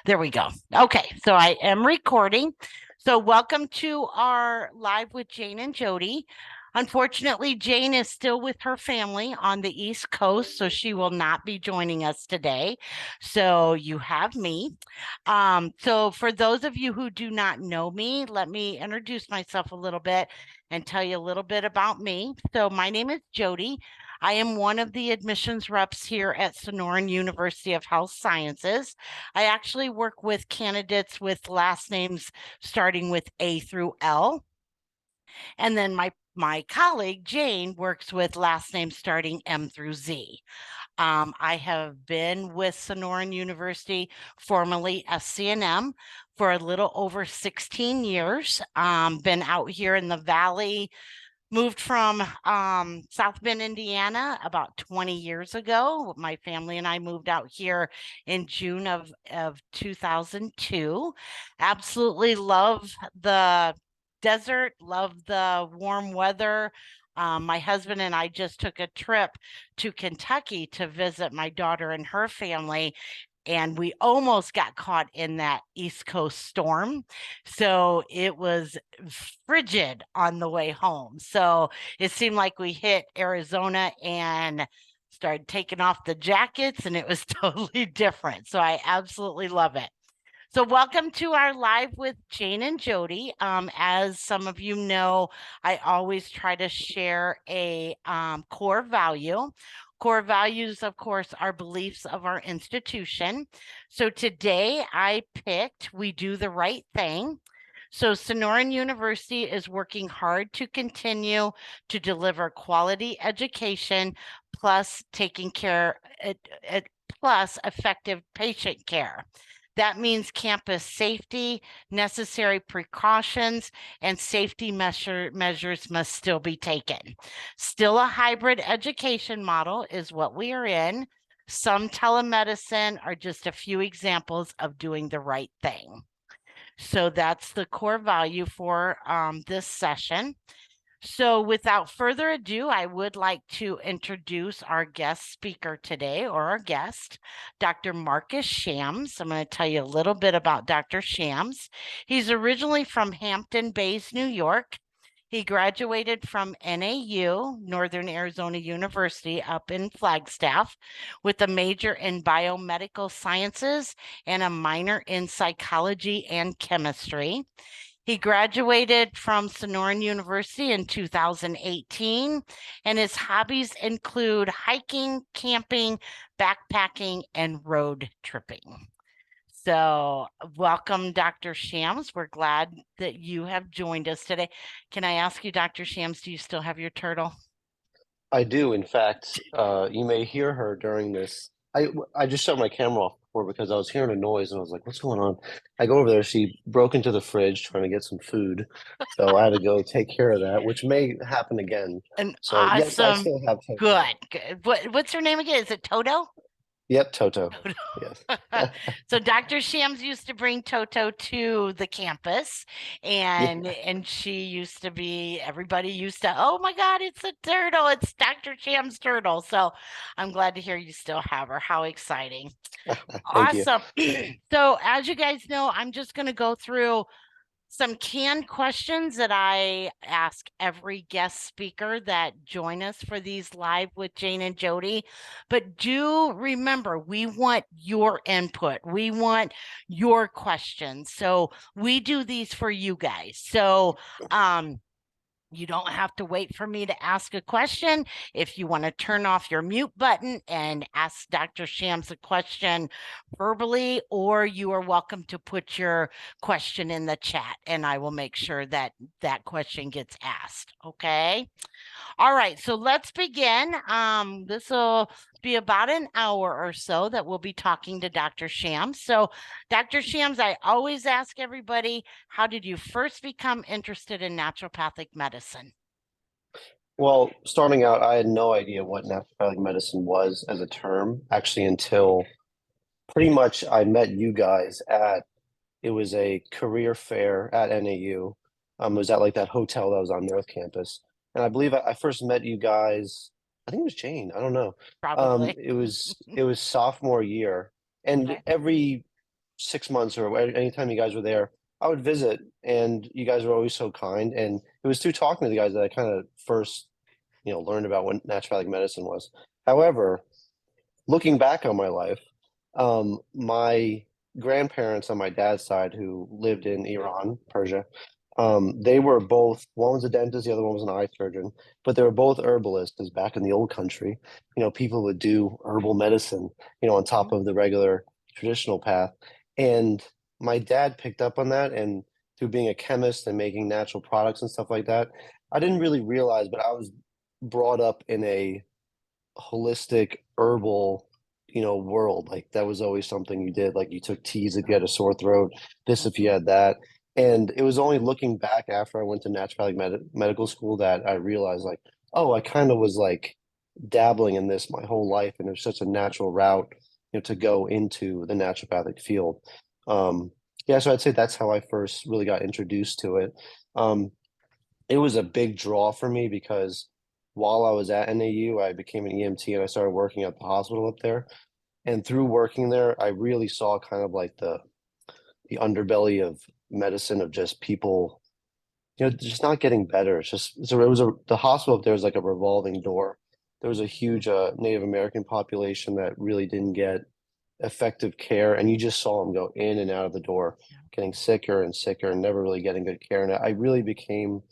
There we go. Okay, so I am recording. So welcome to our live with Jane and Jody. Unfortunately, Jane is still with her family on the East Coast, so she will not be joining us today. So you have me. So for those of you who do not know me, let me introduce myself a little bit and tell you a little bit about me. So my name is Jody. I am one of the admissions reps here at Sonoran University of Health Sciences. I actually work with candidates with last names starting with A through L. And then my colleague, Jane, works with last names starting M through Z. I have been with Sonoran University, formerly SCNM, for a little over 16 years. Been out here in the Valley, moved from South Bend, Indiana about 20 years ago. My family and I moved out here in June of 2002. Absolutely love the desert, love the warm weather. My husband and I just took a trip to Kentucky to visit my daughter and her family, and we almost got caught in that East Coast storm. So it was frigid on the way home. So it seemed like we hit Arizona and started taking off the jackets, and it was totally different. So I absolutely love it. So welcome to our live with Jane and Jody. As some of you know, I always try to share a core value. Core values, of course, are beliefs of our institution. So today I picked We Do the Right Thing. So Sonoran University is working hard to continue to deliver quality education, plus taking care, plus effective patient care. That means campus safety, necessary precautions, and safety measures must still be taken. Still a hybrid education model is what we are in. Some telemedicine are just a few examples of doing the right thing. So that's the core value for this session. So without further ado, I would like to introduce our guest speaker today, or our guest, Dr. Marcus Shams. I'm going to tell you a little bit about Dr. Shams. He's originally from Hampton Bays, New York. He graduated from NAU, Northern Arizona University, up in Flagstaff, with a major in biomedical sciences and a minor in psychology and chemistry. He graduated from Sonoran University in 2018, and his hobbies include hiking, camping, backpacking, and road tripping. So welcome, Dr. Shams. We're glad that you have joined us today. Can I ask you, Dr. Shams, do you still have your turtle? I do. In fact, you may hear her during this. I just shut my camera off before because I was hearing a noise and I was like, what's going on? I go over there. She broke into the fridge trying to get some food. So I had to go take care of that, which may happen again. An So yes, I awesome, still have Toto. good, good. What's her name again? Is it Toto? Yep, Toto. Toto. Yes. So Dr. Shams used to bring Toto to the campus, and Yeah. she used to be, everybody used to, oh my God, it's a turtle, it's Dr. Shams' turtle. So I'm glad to hear you still have her. How exciting. Thank you. Awesome. So as you guys know, I'm just going to go through some canned questions that I ask every guest speaker that join us for these live with Jane and Jody. But do remember, we want your input. We want your questions. So we do these for you guys. So you don't have to wait for me to ask a question. If you want to turn off your mute button and ask Dr. Shams a question verbally, or you are welcome to put your question in the chat and I will make sure that that question gets asked. Okay. All right, so let's begin. This will be about an hour or so that we'll be talking to Dr. Shams. So, Dr. Shams, I always ask everybody, how did you first become interested in naturopathic medicine? Well, starting out, I had no idea what naturopathic medicine was as a term, actually, until pretty much I met you guys at it was a career fair at NAU. It was at like that hotel that was on North Campus. And I believe I first met you guys, I think it was Jane, I don't know. Probably. It was sophomore year. And Okay. 6 months or anytime you guys were there, I would visit, and you guys were always so kind. And it was through talking to the guys that I kind of first, learned about what naturopathic medicine was. However, looking back on my life, my grandparents on my dad's side who lived in Iran, Persia, they were both, one was a dentist, the other one was an eye surgeon, but they were both herbalists. Because back in the old country, people would do herbal medicine, on top Mhm. of the regular traditional path. And my dad picked up on that, and through being a chemist and making natural products and stuff like that, I didn't really realize, but I was brought up in a holistic herbal, world. Like that was always something you did. Like you took teas if you had a sore throat, this if you Mhm. had that. And it was only looking back after I went to naturopathic medical school that I realized like, oh, I kind of was like dabbling in this my whole life, and it was such a natural route, to go into the naturopathic field. Yeah, so I'd say that's how I first really got introduced to it. Um, it was a big draw for me because while I was at NAU, I became an EMT and I started working at the hospital up there. And through working there, I really saw kind of like the underbelly of medicine, of just people, just not getting better. It's just so it was the hospital up there was like a revolving door. There was a Mhm. huge Native American population that really didn't get effective care, and you just saw them go in and out of the door, Yeah. getting sicker and sicker, and never really getting good care. And I really became,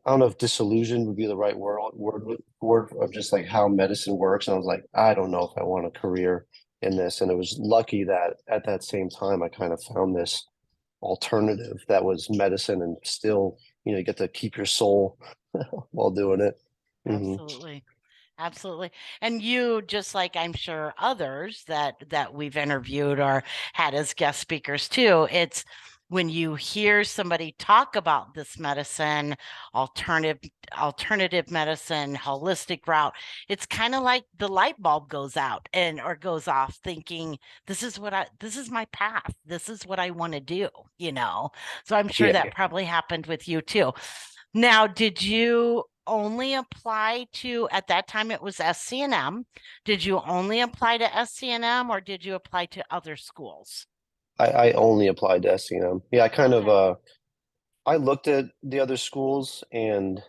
I don't know if disillusioned would be the right word of just like how medicine works. And I was like, I don't know if I want a career in this. And it was lucky that at that same time I kind of found this alternative that was medicine, and still, you get to keep your soul while doing it. Hmm. Absolutely. Absolutely. And you, just like I'm sure others that we've interviewed or had as guest speakers too, it's when you hear somebody talk about this medicine, alternative medicine, holistic route, it's kind of like the light bulb goes out and or goes off thinking, this is my path. This is what I want to do, you know. So I'm sure Yeah. that probably happened with you too. Now, did you only apply to, at that time it was SCNM? Did you only apply to SCNM or did you apply to other schools? I only applied to SEM. Yeah, I kind of Okay. I looked at the other schools, and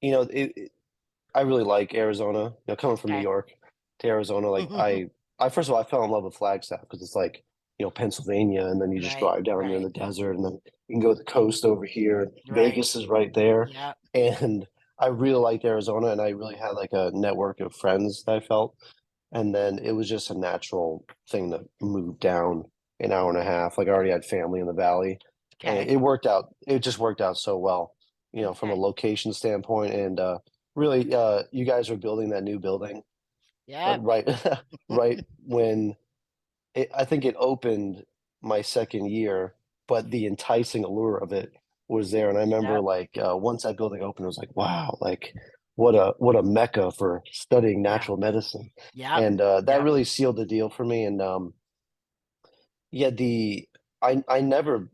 I really like Arizona. Coming from New Okay. York to Arizona, like I first of all, I fell in love with Flagstaff because it's like, Pennsylvania, and then you just Right, drive down there in right, the desert, and then you can go to the coast over here. right. Vegas is right there, Yep. and I really liked Arizona, and I really had like a network of friends that I felt, and then it was just a natural thing to move down an hour and a half. Like I already had family in the valley, and Okay. it worked out. It just worked out so well, from a Okay. location standpoint, and really, you guys are building that new building, Yep. right, right when I think it opened my second year, but the enticing allure of it was there. And I remember Yep. like once that building opened, I was like, wow, like what a mecca for studying Yeah. natural medicine. Yep. And that Yep. really sealed the deal for me. And yeah, I never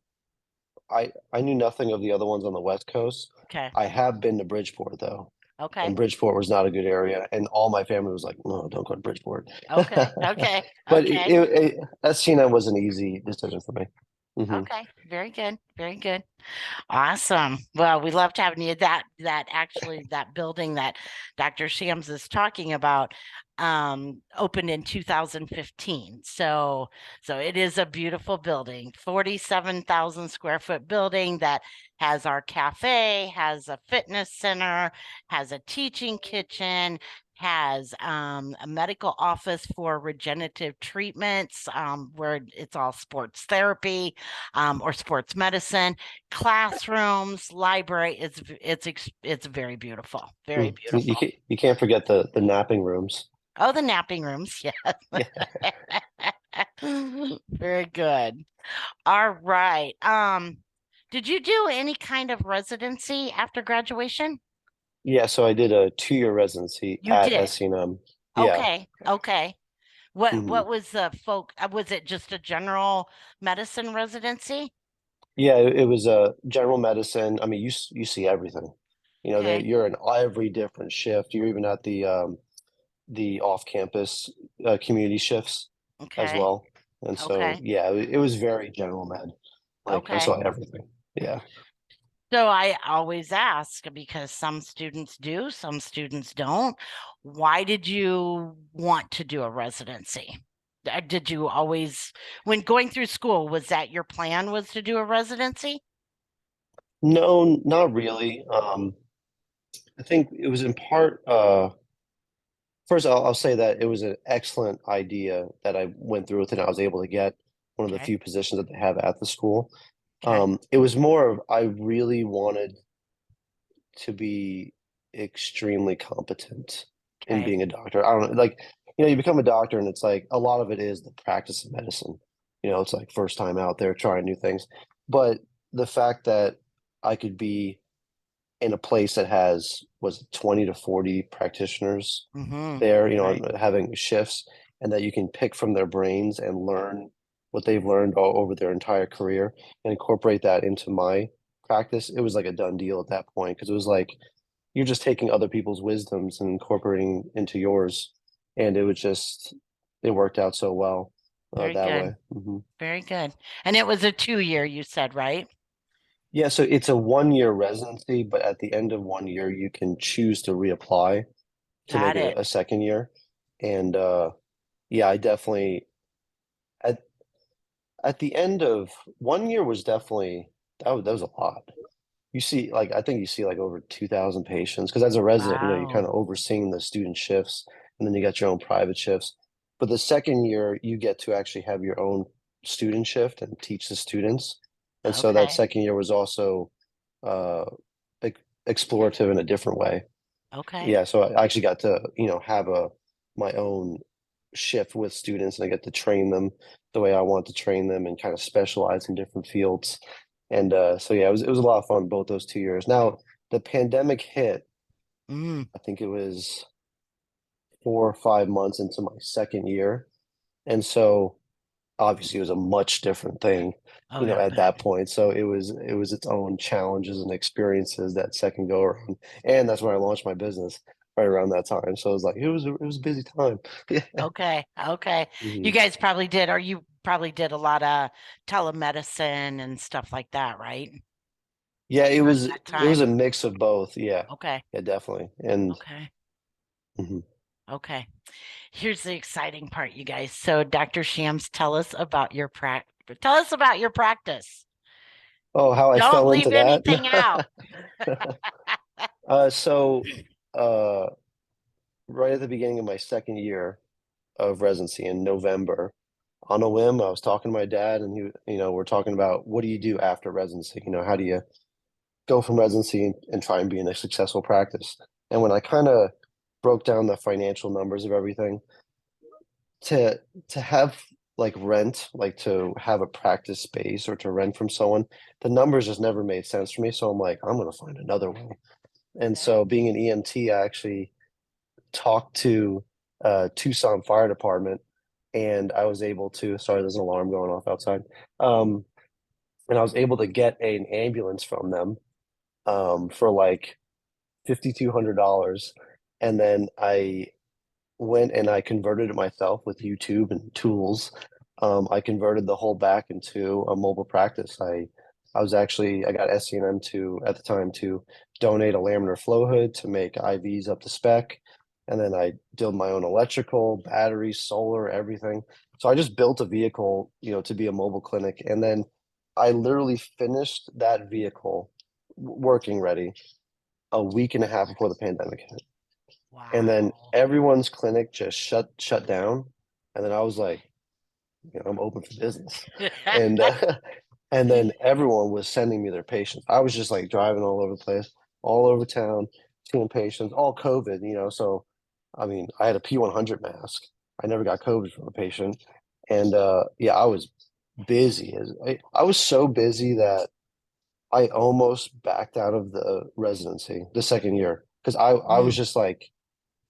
I knew nothing of the other ones on the West Coast. Okay. I have been to Bridgeport though, and Okay. Bridgeport was not a good area, and all my family was like, "No, don't go to Bridgeport." Okay. Okay. But Okay. SCNM was an easy decision for me. Hmm. Okay. Very good. Very good. Awesome. Well, we loved having you. That actually that building that Dr. Shams is talking about opened in 2015. So it is a beautiful building, 47,000 square foot building that has our cafe, has a fitness center, has a teaching kitchen, has a medical office for regenerative treatments, where it's all sports therapy, or sports medicine, classrooms, library. It's very beautiful, very You beautiful. can't forget the napping rooms. Oh, the napping rooms, yes. Yeah. Very good. All right. Did you do any kind of residency after graduation? Yeah, so I did a 2-year residency You at did. SCNM. Yeah. Okay. Okay. Hmm. What was the was it just a general medicine residency? Yeah, it was general medicine. I mean, you see everything. That Okay. you're in every different shift. You're even at the off-campus community shifts as Okay. well. And so, Okay. yeah, it was very general med. Like I Okay. saw everything. Yeah. So I always ask because some students do, some students don't. Why did you want to do a residency? Did you always, when going through school, was that your plan was to do a residency? No, not really. I think it was in part, first, I'll say that it was an excellent idea that I went through with and I was able to get one of the Okay. few positions that they have at the school. Okay. It was more of I really wanted to be extremely competent in Okay. being a doctor. I don't know, like, you become a doctor and it's like a lot of it is the practice of medicine. It's like first time out there trying new things. But the fact that I could be in a place that has was it 20 to 40 practitioners Mm-hmm. there, Right. having shifts and that you can pick from their brains and learn what they've learned all over their entire career and incorporate that into my practice. It was like a done deal at that point because it was like you're just taking other people's wisdoms and incorporating into yours. And it worked out so well Very that good. way. Hmm. Very good. And it was a 2 year, you said, right? Yeah, so it's a 1 year residency, but at the end of 1 year, you can choose to reapply to make Got it it. a second year. And yeah, I definitely at at the end of 1 year was definitely that was a lot. You see, like I think you see like over 2,000 patients because as a resident, you're kind Wow. of overseeing the student shifts, and then you got your own private shifts. But the second year, you get to actually have your own student shift and teach the students. And so that Okay. second year was also uh, explorative in a different way. Okay. Yeah, so I actually got to, have my own shift with students and I get to train them the way I want to train them and kind of specialize in different fields. And so yeah, it was a lot of fun both those 2 years. Now the pandemic hit, Mm. I think it was 4 or 5 months into my second year. And so obviously it was a much different thing, Oh, yeah, at bet. that point. So it was its own challenges and experiences that second go around. And that's when I launched my business right around that time. So it was like it was a busy time. Yeah. Okay. Okay. You Mhm. guys probably did, or you probably did a lot of telemedicine and stuff like that, right? Yeah, it During was that it was time. a mix of both. Yeah. Okay. Yeah, definitely. And Okay. mhm. Okay. Here's the exciting part, you guys. So, Dr. Shams, tell us about your practice. Oh, how I Don't fell leave into that. anything out. So uh right at the beginning of my second year of residency in November, on a whim, I was talking to my dad and we're talking about what do you do after residency? How do you go from residency and try and be in a successful practice? And when I kind of broke down the financial numbers of everything, to to have like rent, like to have a practice space or to rent from someone, the numbers just never made sense for me. So I'm like, I'm gonna find another way. And Okay. so being an EMT, I actually talked to Tucson Fire Department and I was able to, sorry, there's an alarm going off outside. Um, and I was able to get an ambulance from them for like $5,200. And then I went and I converted it myself with YouTube and tools. I converted the whole back into a mobile practice. I got SCNM to at the time to donate a laminar flow hood to make IVs up to spec. And then I did my own electrical, batteries, solar, everything. So I just built a vehicle, to be a mobile clinic. And then I literally finished that vehicle working ready a week and a half before the pandemic hit. And then Wow. everyone's clinic just shut down. And then I was like, I'm open for business. And and then everyone was sending me their patients. I was just like driving all over the place, all over town, seeing patients, all COVID, So I mean, I had a P100 mask. I never got COVID from a patient. And yeah, I was busy. I was so busy that I almost backed out of the residency the second year because I was Mm. just like,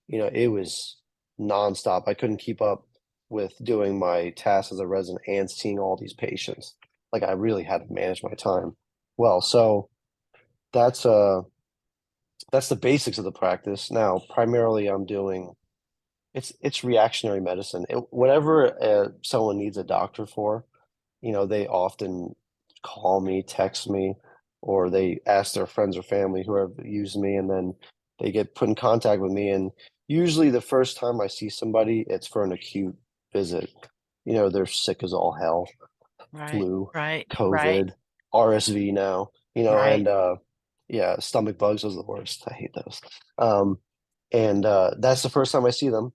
it was nonstop. I couldn't keep up with doing my tasks as a resident and seeing all these patients. Like I really had to manage my time well. So that's uh that's the basics of the practice. Now, primarily I'm doing it's reactionary medicine. Whatever someone needs a doctor for, they often call me, text me, or they ask their friends or family who have used me, and then they get put in contact with me. And usually the first time I see somebody, it's for an acute visit. They're sick as all hell, Right, flu, right, right, COVID, RSV now, right. and yeah, stomach bugs was the worst. I hate those. And that's the first time I see them.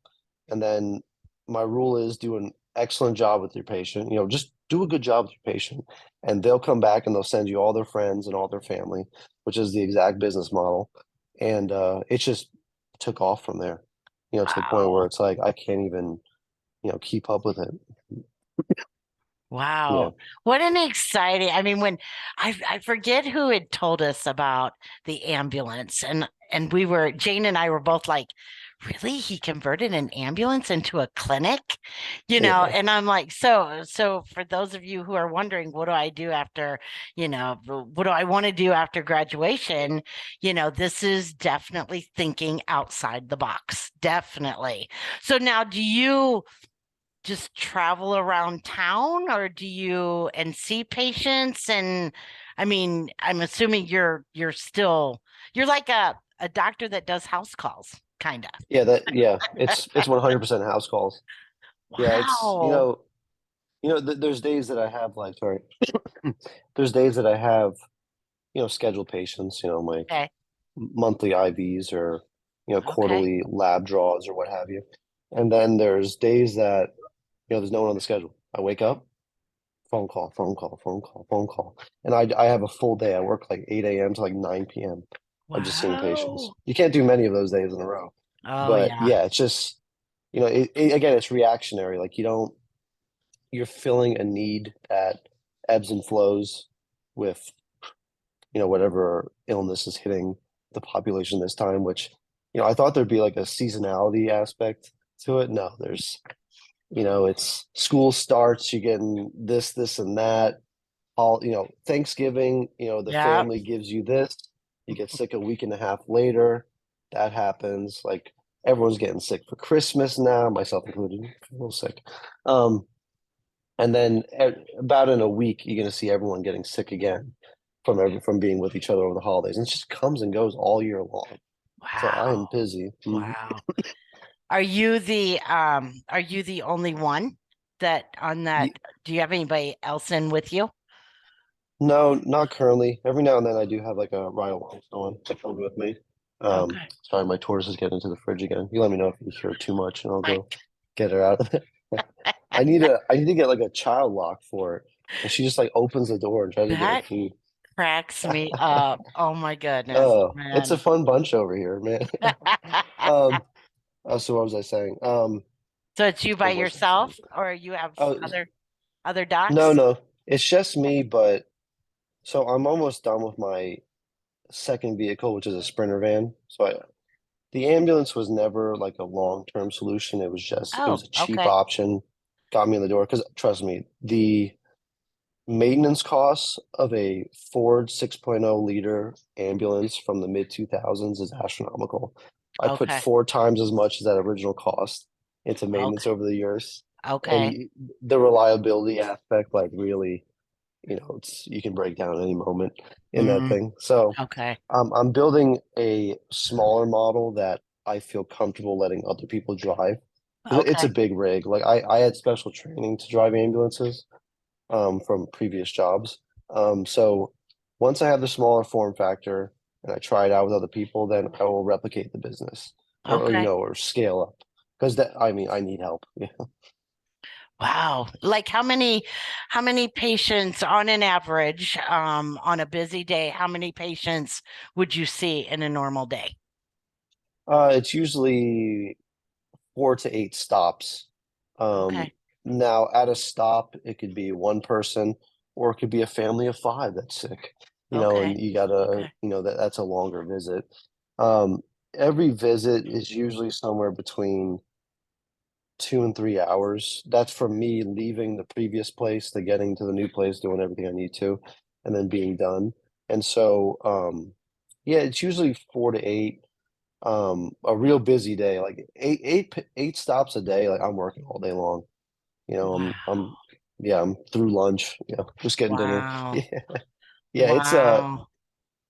And then my rule is do an excellent job with your patient. Just do a good job with your patient. And they'll come back and they'll send you all their friends and all their family, which is the exact business model. And it just took off from there, to the point where Wow. it's like I can't even, keep up with it. Yeah. Wow. What an exciting, I mean, when I forget who had told us about the ambulance and we were Jane and I were both like, really? He converted an ambulance into a clinic? Yeah. And I'm like, so for those of you who are wondering, what do I do after, what do I want to do after graduation? This is definitely thinking outside the box. Definitely. So now do you just travel around town or do you and see patients? And I mean, I'm assuming you're like a doctor that does house calls, kind of. Yeah, it's 100% house calls. Yeah, it's Wow. there's days that I have like sorry, there's days that I have scheduled patients, my Okay. monthly IVs or Okay. quarterly lab draws or what have you. And then there's days that there's no one on the schedule. I wake up, phone call, phone call, phone call, phone call, and I have a full day. I work like 8 a.m. to like 9 p.m. of just seeing patients. Wow. You can't do many of those days in a row, Oh but yeah. yeah, it's just again, it's reactionary. Like you're filling a need that ebbs and flows with whatever illness is hitting the population this time, which I thought there'd be like a seasonality aspect to it. No, there's it's school starts, you're getting this and that. All Thanksgiving, the Yeah. family gives you this, you get sick a week and a half later. That happens. Like everyone's getting sick for Christmas now, myself included, a little sick. And then about in a week, you're going to see everyone getting sick again from being with each other over the holidays. And it just comes and goes all year long. So I am Wow. busy. Mhm. Wow. Are you the only one that on that? Ye- Do you have anybody else in with you? No, not currently. Every now and then I do have like a ride along someone to come with me. Okay. Sorry, my tortoise is getting into the fridge again. You let me know if you hear too much and I'll Right. go get her out of it. I need to get like a child lock for it. And she just like opens the door and tries to get her That food. cracks me up. Oh my goodness, It's a man. fun bunch over here, man. Um, so what was I saying? So it's you by What was I saying? yourself, or you have Oh, other no, docs? no. It's just me, but so I'm almost done with my second vehicle, which is a Sprinter van. The ambulance was never like a long-term solution. It was Oh, a cheap okay, option, got me in the door. Because trust me, the maintenance costs of a Ford 6.0 liter ambulance from the mid 2000s is astronomical. I put okay, 4 times as much as that original cost into maintenance okay, over the years. And okay. the reliability aspect, like really, you can break down at any moment in that Mm, thing. So okay, I'm building a smaller model that I feel comfortable letting other people drive. It's a okay, big rig. Like I had special training to drive ambulances from previous jobs. So once I have the smaller form factor and I try it out with other people, then I will replicate the business okay. or scale up because I mean, I need help. Yeah. Wow. Like how many patients on an average, on a busy day, how many patients would you see in a normal day? It's usually 4 to 8 stops. Um, Okay, Now at a stop, it could be one person or it could be a family of five that's sick, okay, and you gotta, okay, that's a longer visit. Um, every visit is usually somewhere between 2 and 3 hours. That's from me leaving the previous place to getting to the new place, doing everything I need to, and then being done. And so, yeah, it's usually 4 to 8. A real busy day, like eight stops a day. Like I'm working all day long. I'm Wow. yeah, I'm through lunch, just getting dinner. Wow. Yeah, Wow.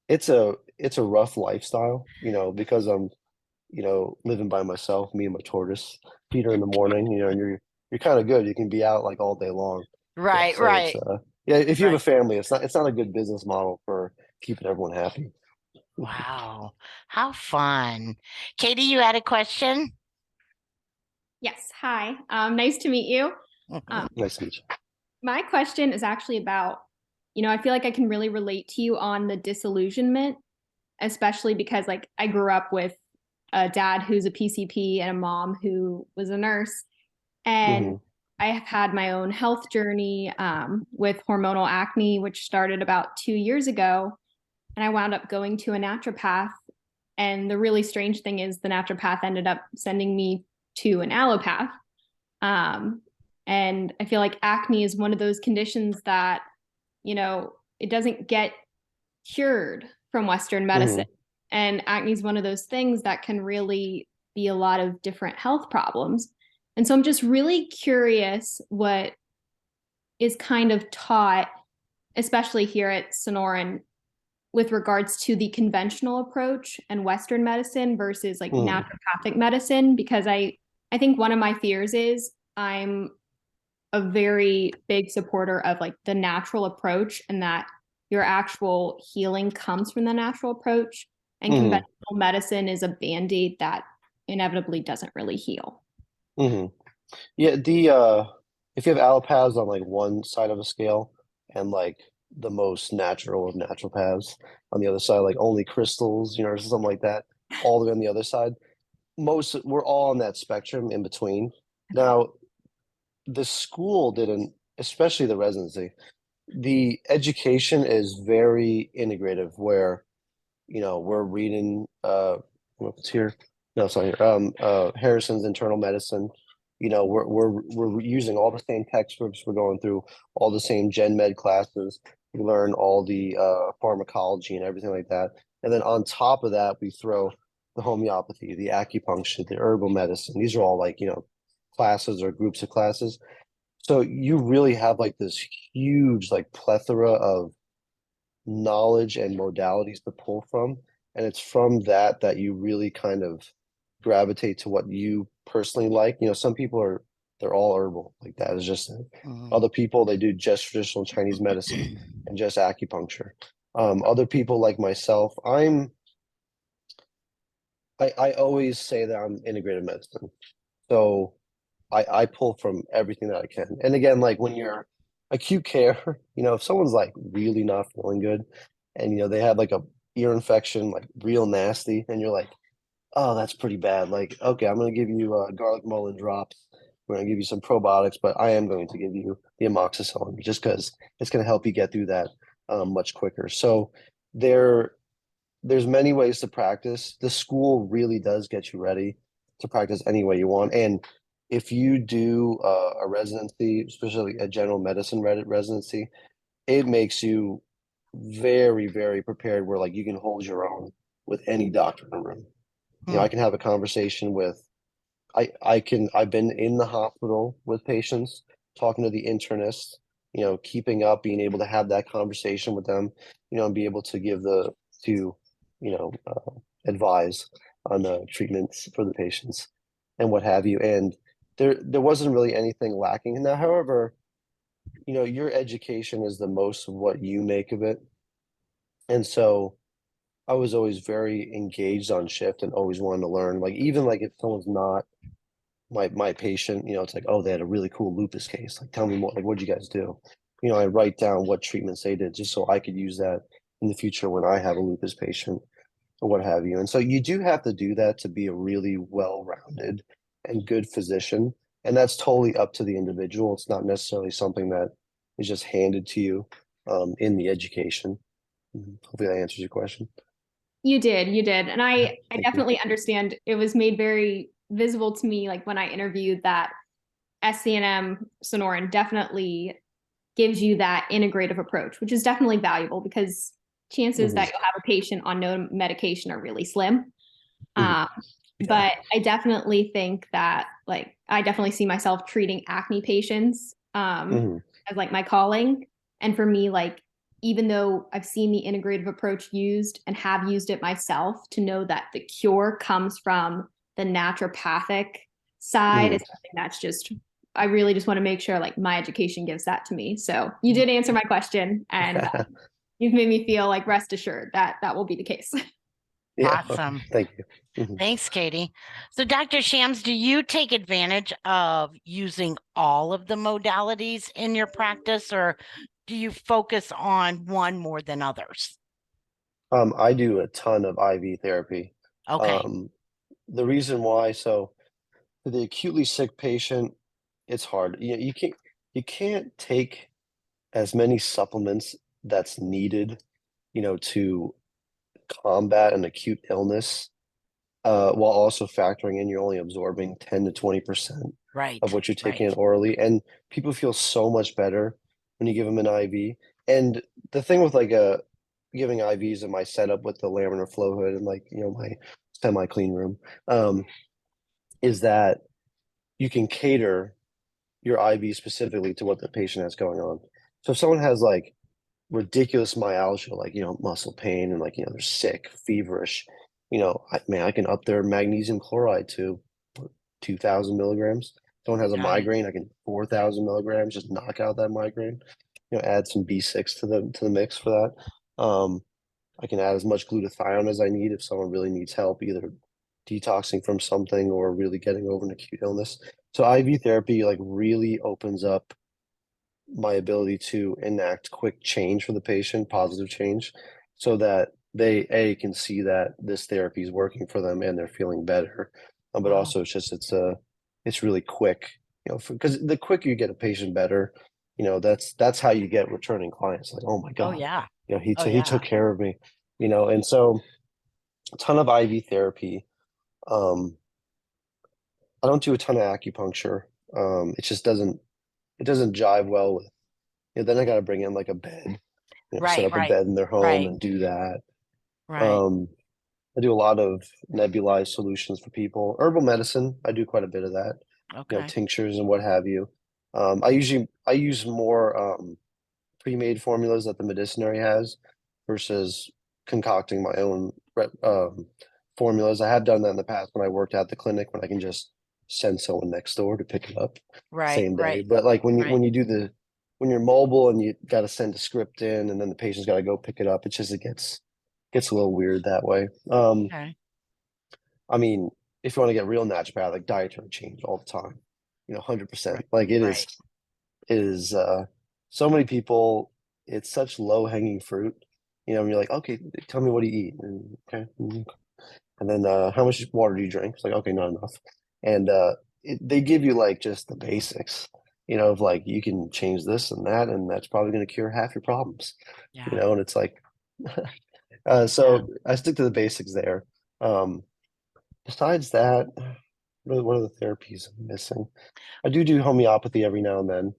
it's a rough lifestyle, because I'm, living by myself, me and my tortoise, Peter in the morning, and you're kind of good. You can be out like all day long. Yeah, Right, so it's right, yeah, if you have right. a family, it's not a good business model for keeping everyone happy. Wow. How fun. Katie, you had a question? Yes, hi. Nice to meet you. Um, Nice to meet you. my question is actually about, I feel like I can really relate to you on the disillusionment, especially because like I grew up with a dad who's a PCP and a mom who was a nurse. And Hmm. I have had my own health journey with hormonal acne, which started about 2 years ago. And I wound up going to a naturopath. And the really strange thing is the naturopath ended up sending me to an allopath. Um, and I feel like acne is one of those conditions that, it doesn't get cured from Western medicine. Hmm. And acne is one of those things that can really be a lot of different health problems. And so I'm just really curious what is kind of taught, especially here at Sonoran, with regards to the conventional approach and Western medicine versus like Hmm. naturopathic medicine, because I think one of my fears is I'm a very big supporter of like the natural approach and that your actual healing comes from the natural approach. And Hmm. conventional medicine is a band-aid that inevitably doesn't really heal. Hmm. Yeah, the if you have allopaths on like one side of a scale and like the most natural of naturopaths on the other side, like only crystals, or something like that, all the way on the other side, we're all on that spectrum in between. Okay. Now, the school didn't, especially the residency, the education is very integrative where, we're reading what's here? No, it's not here. Harrison's internal medicine. We're using all the same textbooks, we're going through all the same gen med classes, we learn all the pharmacology and everything like that. And then on top of that, we throw the homeopathy, the acupuncture, the herbal medicine. These are all like, classes or groups of classes. So you really have like this huge like plethora of knowledge and modalities to pull from. And it's from that you really kind of gravitate to what you personally like. Some people they're all herbal, like that is just it. Mhm. Other people, they do just traditional Chinese medicine and just acupuncture. Other people like myself, I always say that I'm integrative medicine. So I pull from everything that I can. And again, like when you're acute care, if someone's like really not feeling good and they have like a ear infection, like real nasty, and you're like, oh, that's pretty bad. Like, okay, I'm gonna give you garlic mullein drops. We're gonna give you some probiotics, but I am going to give you the amoxicillin just because it's gonna help you get through that much quicker. So there there's many ways to practice. The school really does get you ready to practice any way you want. And if you do a residency, especially a general medicine residency, it makes you very, very prepared where like you can hold your own with any doctor in the room. I Hmm. can have a conversation with I've been in the hospital with patients, talking to the internist, keeping up, being able to have that conversation with them, and be able to to, you know, advise on the treatments for the patients and what have you. And there wasn't really anything lacking in that. However, your education is the most of what you make of it. And so I was always very engaged on shift and always wanted to learn. Like even like if someone's not my patient, it's like, oh, they had a really cool lupus case. Like, tell me more. Like, what'd you guys do? I write down what treatments they did just so I could use that in the future when I have a lupus patient or what have you. And so you do have to do that to be a really well-rounded and good physician. And that's totally up to the individual. It's not necessarily something that is just handed to you in the education. Hopefully that answers your question. You did. And I Thank you. definitely understand it was made very visible to me, like when I interviewed that SCNM Sonoran definitely gives you that integrative approach, which is definitely valuable because chances Hmm. that you'll have a patient on no medication are really slim. Um, Yeah. but I definitely think that like I definitely see myself treating acne patients Mhm. as like my calling. And for me, like even though I've seen the integrative approach used and have used it myself, to know that the cure comes from the naturopathic side Mhm. is something that's just I really just want to make sure like my education gives that to me. So you did answer my question, and you've made me feel like rest assured that that will be the case. Yeah. Awesome. Thank you. Mhm. Thanks, Katie. So, Dr. Shams, do you take advantage of using all of the modalities in your practice, or do you focus on one more than others? I do a ton of IV therapy. Okay. The reason why, so for the acutely sick patient, it's hard. You can't take as many supplements that's needed, to combat an acute illness, while also factoring in you're only absorbing 10 to 20% of Right. what you're taking in Right. orally. And people feel so much better when you give them an IV. And the thing with like giving IVs in my setup with the laminar flow hood and like, my semi-clean room, is that you can cater your IV specifically to what the patient has going on. So if someone has like ridiculous myalgia, like, muscle pain and like, they're sick, feverish, I can up their magnesium chloride to 2,000 milligrams. Someone has a Got it. migraine, I can 4,000 milligrams, just knock out that migraine, add some B6 to the mix for that. I can add as much glutathione as I need if someone really needs help, either detoxing from something or really getting over an acute illness. So IV therapy like really opens up my ability to enact quick change for the patient, positive change, so that they can see that this therapy is working for them and they're feeling better. But Wow. also it's really quick, because the quicker you get a patient better, that's how you get returning clients. Like, oh my Oh, God, yeah. he Oh, he yeah. took care of me, and so a ton of IV therapy. Um, I don't do a ton of acupuncture. It just doesn't jive well with, then I got to bring in like a bed, set Right. up a Right. bed in their home Right. and do that. Right. Um, I do a lot of nebulized solutions for people. Herbal medicine, I do quite a bit of that, Okay. tinctures and what have you. I use more pre-made formulas that the medicinary has versus concocting my own formulas. I have done that in the past when I worked at the clinic, when I can just send someone next door to pick it up Right. same day. Right. But like Right. when you're mobile and you got to send a script in and then the patient's got to go pick it up, it gets a little weird that way. Okay. I mean, if you want to get real naturopathic, dietary change all the time, 100%. Right. Like Right. it is so many people, it's such low hanging fruit, and you're like, okay, tell me what do you eat? And, okay. And then how much water do you drink? It's like, okay, not enough. And they give you like just the basics, of like you can change this and that, and that's probably going to cure half your problems, Yeah. and it's like Yeah. so I stick to the basics there. Um, Besides that, what are the therapies I'm missing? I do homeopathy every now and then.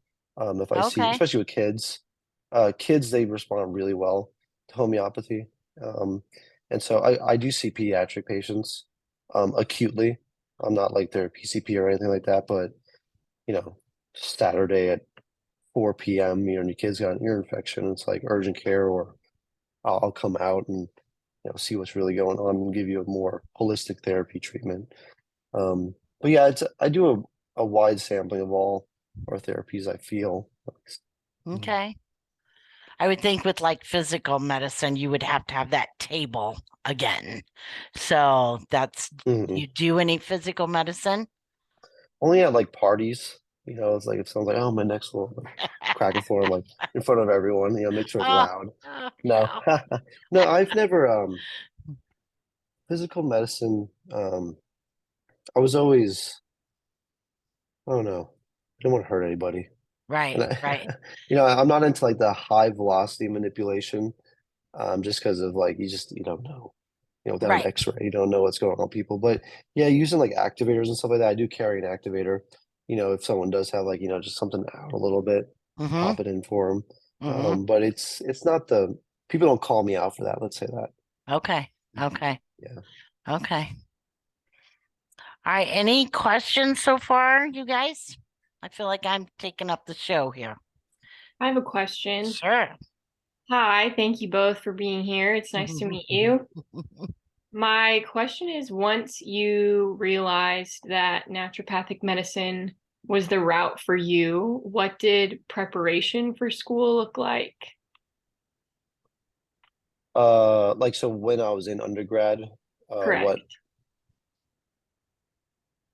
If I see, Okay. especially with kids, they respond really well to homeopathy. Um, and so I do see pediatric patients, acutely. I'm not like their PCP or anything like that, but you know, Saturday at 4 p.m., and your kid's got an ear infection, it's like urgent care, or I'll come out and see what's really going on and give you a more holistic therapy treatment. But yeah, I do a wide sampling of all our therapies, I feel. Okay. I would think with like physical medicine, you would have to have that table again. So Mhm. you do any physical medicine? Only at like parties, it's like, it sounds like, oh, my neck's a little crack and forth, like in front of everyone, make sure it's Oh, loud. oh, No, no. no, I've never, physical medicine. I was always, I don't know, I don't want to hurt anybody. And Right, right, I'm not into like the high velocity manipulation, just because of like, you don't know. Without an right. X-ray, you don't know what's going on with people. But yeah, using like activators and stuff like that, I do carry an activator. If someone does have like, just something out a little bit, Mm-hmm. pop it in for them. Mm-hmm. But it's not people don't call me out for that. Let's say that. Okay. Okay. Yeah. Okay. All right, any questions so far, you guys? I feel like I'm taking up the show here. I have a question. Sure. Hi, thank you both for being here. It's nice to meet you. My question is, once you realized that naturopathic medicine was the route for you, what did preparation for school look like? Like so when I was in undergrad, Correct.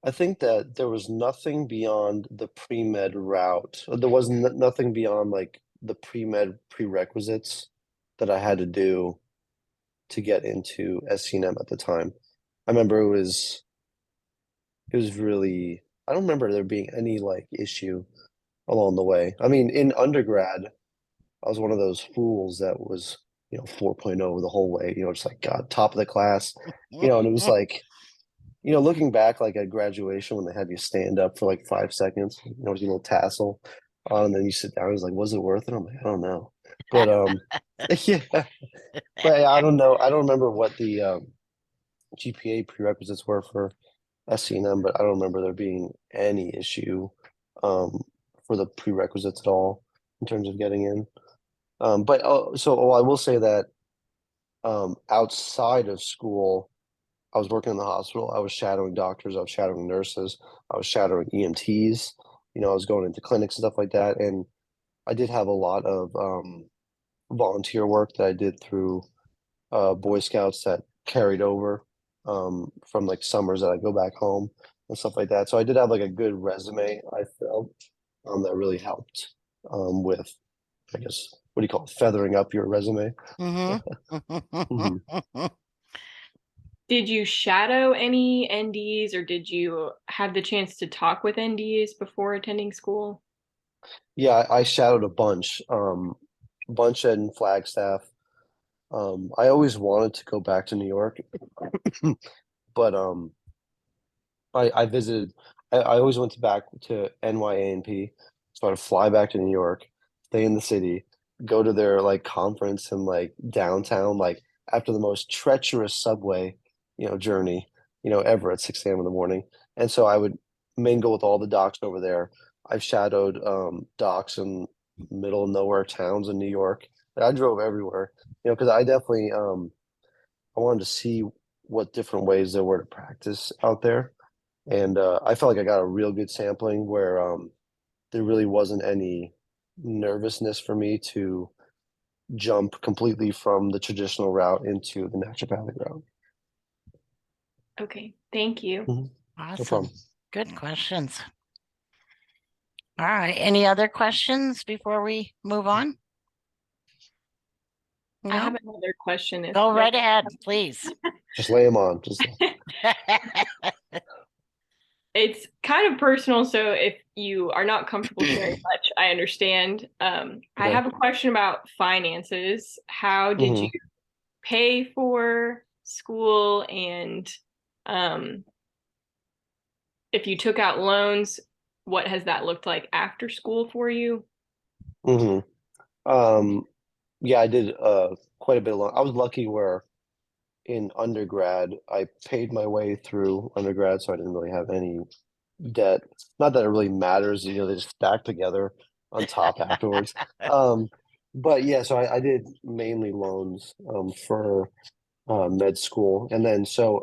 I think that there was nothing beyond the pre-med route. There was nothing beyond like the pre-med prerequisites that I had to do to get into SCNM at the time. I remember it was really, I don't remember there being any like issue along the way. I mean, in undergrad, I was one of those fools that was, 4.0 the whole way, just like God, top of the class, and it was like, looking back like at graduation when they had you stand up for like 5 seconds, with your little tassel on, and then you sit down, I was like, was it worth it? I'm like, I don't know. But yeah, but I don't know. I don't remember what the GPA prerequisites were for SCNM, but I don't remember there being any issue for the prerequisites at all in terms of getting in. I will say that outside of school, I was working in the hospital. I was shadowing doctors. I was shadowing nurses. I was shadowing EMTs. I was going into clinics and stuff like that. And I did have a lot of volunteer work that I did through Boy Scouts that carried over from like summers that I go back home and stuff like that. So I did have like a good resume, I felt, that really helped with, I guess, what do you call it, feathering up your resume. Mhm. Did you shadow any NDs or did you have the chance to talk with NDs before attending school? Yeah, I shadowed a bunch in Flagstaff. I always wanted to go back to New York, but I visited. I always went back to NYANP, so I'd fly back to New York, stay in the city, go to their like conference in like downtown, like after the most treacherous subway, journey, ever at 6 a.m. in the morning. And so I would mingle with all the docs over there. I've shadowed docs in middle of nowhere towns in New York. I drove everywhere, because I definitely I wanted to see what different ways there were to practice out there. And I felt like I got a real good sampling where there really wasn't any nervousness for me to jump completely from the traditional route into the naturopathic route. Okay, thank you. No Awesome. problem. Good questions. All right. Any other questions before we move on? I have No? another question. If Go right ahead, please. Just lay them on. Just It's kind of personal, so if you are not comfortable sharing much, I understand. I Okay. have a question about finances. How did you pay for school, and if you took out loans, what has that looked like after school for you? hmm Yeah, I did quite a bit of long. I was lucky where in undergrad I paid my way through undergrad, so I didn't really have any debt. Not that it really matters, they just stack together on top afterwards. But yeah, so I did mainly loans for med school. And then so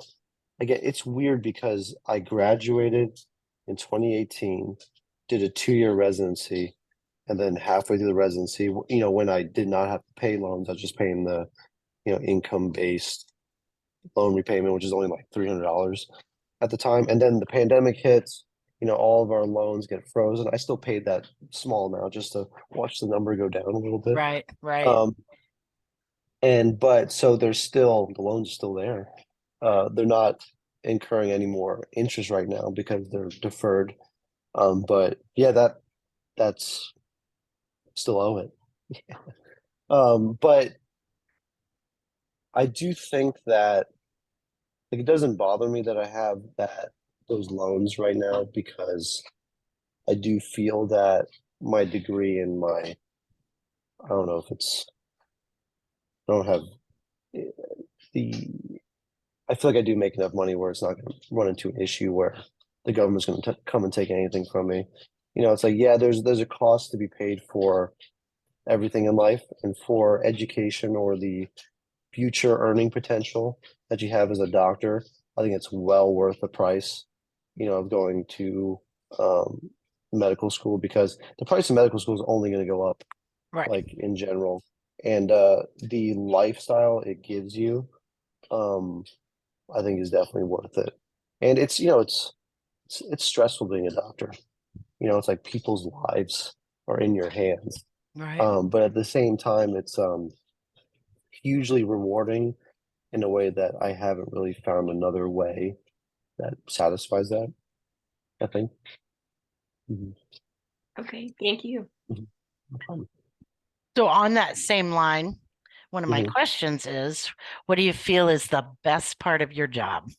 again, it's weird because I graduated in 2018, did a 2-year residency, and then halfway through the residency, when I did not have to pay loans, I was just paying the, income-based loan repayment, which is only like $300 at the time. And then the pandemic hits, all of our loans get frozen. I still paid that small amount just to watch the number go down a little bit. Right. But so the loans are still there. They're not incurring any more interest right now because they're deferred. But yeah, that's still owe it. But I do think that like it doesn't bother me that I have those loans right now because I do feel that my degree and I don't know if it's I don't have the I feel like I do make enough money where it's not going to run into an issue where the government's going to come and take anything from me. It's like, yeah, there's a cost to be paid for everything in life, and for education or the future earning potential that you have as a doctor. I think it's well worth the price, of going to medical school, because the price of medical school is only going to go up, Right. like in general. And the lifestyle it gives you, um, I think is definitely worth it. And it's stressful being a doctor. It's like people's lives are in your hands. Right. But at the same time, it's hugely rewarding in a way that I haven't really found another way that satisfies that, I think. Mhm. Okay, thank you. Mhm. No problem. So on that same line, one of my Mhm. questions is, what do you feel is the best part of your job?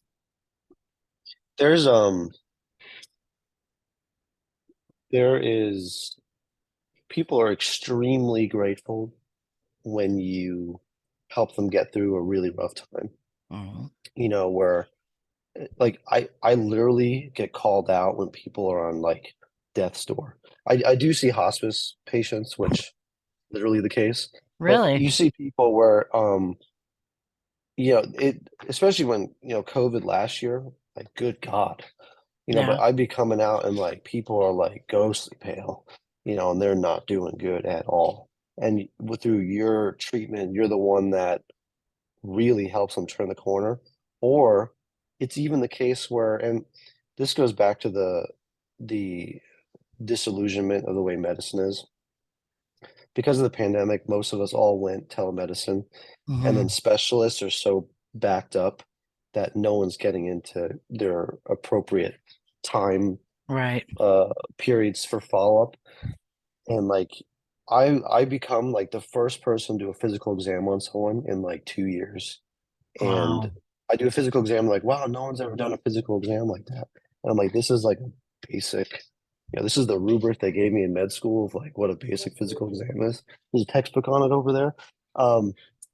There's there is people are extremely grateful when you help them get through a really rough time. Mhm. Where like I literally get called out when people are on like death's door. I do see hospice patients, which literally the case, but Really? you see people where it, especially when, COVID last year, like good God, but Yeah. I'd be coming out and like people are like ghostly pale, and they're not doing good at all. And through your treatment, you're the one that really helps them turn the corner. Or it's even the case where, and this goes back to the disillusionment of the way medicine is. Because of the pandemic, most of us all went telemedicine, and then Mhm. specialists are so backed up that no one's getting into their appropriate time Right. periods for follow-up. And like I become like the first person to do a physical exam on someone in like 2 years. And Wow. I do a physical exam, like, wow, no one's ever done a physical exam like that. And I'm like, this is like a basic, this is the rubric they gave me in med school of like what a basic physical exam is. There's a textbook on it over there. Um,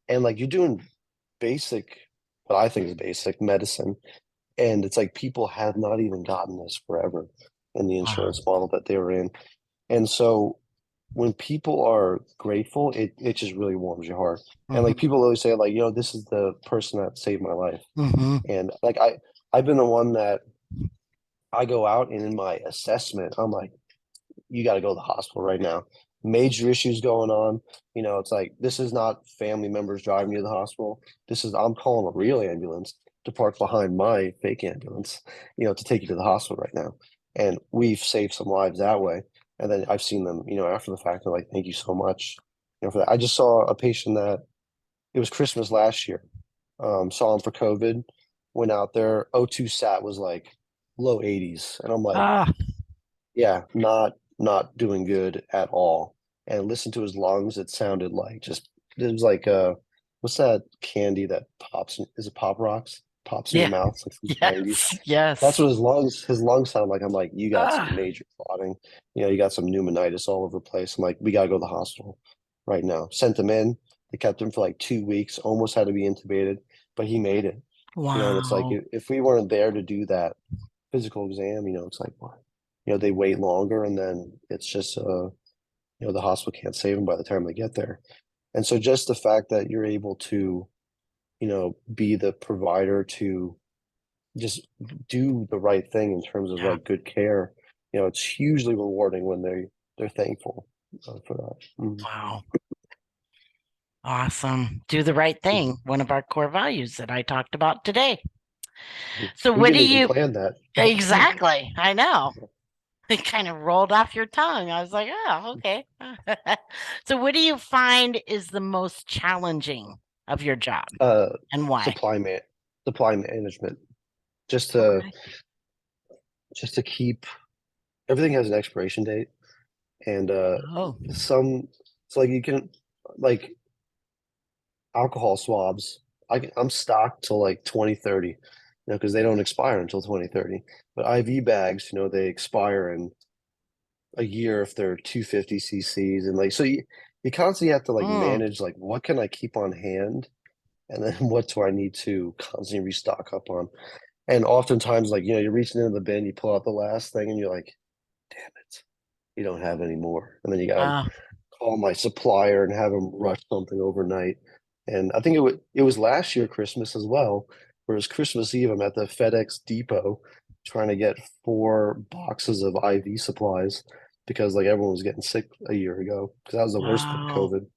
and like you're doing basic, what I think is basic medicine. And it's like people have not even gotten this forever in the Wow. insurance model that they were in. And so when people are grateful, it just really warms your heart. And like Mhm. people always say, like, this is the person that saved my life. Mhm. And like I've been the one that I go out and in my assessment, I'm like, you got to go to the hospital right now. Major issues going on. It's like this is not family members driving you to the hospital. This is I'm calling a real ambulance to park behind my fake ambulance, to take you to the hospital right now. And we've saved some lives that way. And then I've seen them, after the fact, they're like, thank you so much, for that. I just saw a patient that it was Christmas last year. Saw him for COVID, went out there. O2 sat was like low 80s. And I'm like, Ah, yeah, not doing good at all. And listen to his lungs, it sounded like just it was like what's that candy that pops is it Pop Rocks? Pops in your yeah. mouth, it's like from the 90s. Yes. That's Yes. what his lungs sound like. I'm like, you got some Ah. major clotting, you got some pneumonitis all over the place. I'm like, we gotta go to the hospital right now. Sent him in. They kept him for like 2 weeks, almost had to be intubated, but he made it. And it's like Wow. if we weren't there to do that physical exam, it's like what? They wait longer, and then it's just the hospital can't save them by the time they get there. And so just the fact that you're able to, be the provider to just do the right thing in terms of Yeah. like good care, it's hugely rewarding when they're thankful for that. Mhm. Wow. Awesome. Do the right thing. One of our core values that I talked about today. So We what do didn't even you plan that. exactly? I know. It kind of rolled off your tongue. I was like, oh, okay. So what do you find is the most challenging of your job Uh, and why? supply man, supply management, just to Okay. just to keep everything has an expiration date, and Oh. some it's like you can like alcohol swabs. I'm stocked till like 2030, because they don't expire until 2030. But IV bags, they expire in a year if they're 250 cc's, and like so you constantly have to like Mm, manage like what can I keep on hand And then what do I need to constantly restock up on? And oftentimes, like, you're reaching into the bin, you pull out the last thing and you're like, damn it, you don't have any more. And then you got to Oh, call my supplier and have them rush something overnight. And I think it was last year Christmas as well. Whereas Christmas Eve, I'm at the FedEx depot trying to get 4 boxes of IV supplies because like everyone was getting sick a year ago because that was the worst part of wow. COVID.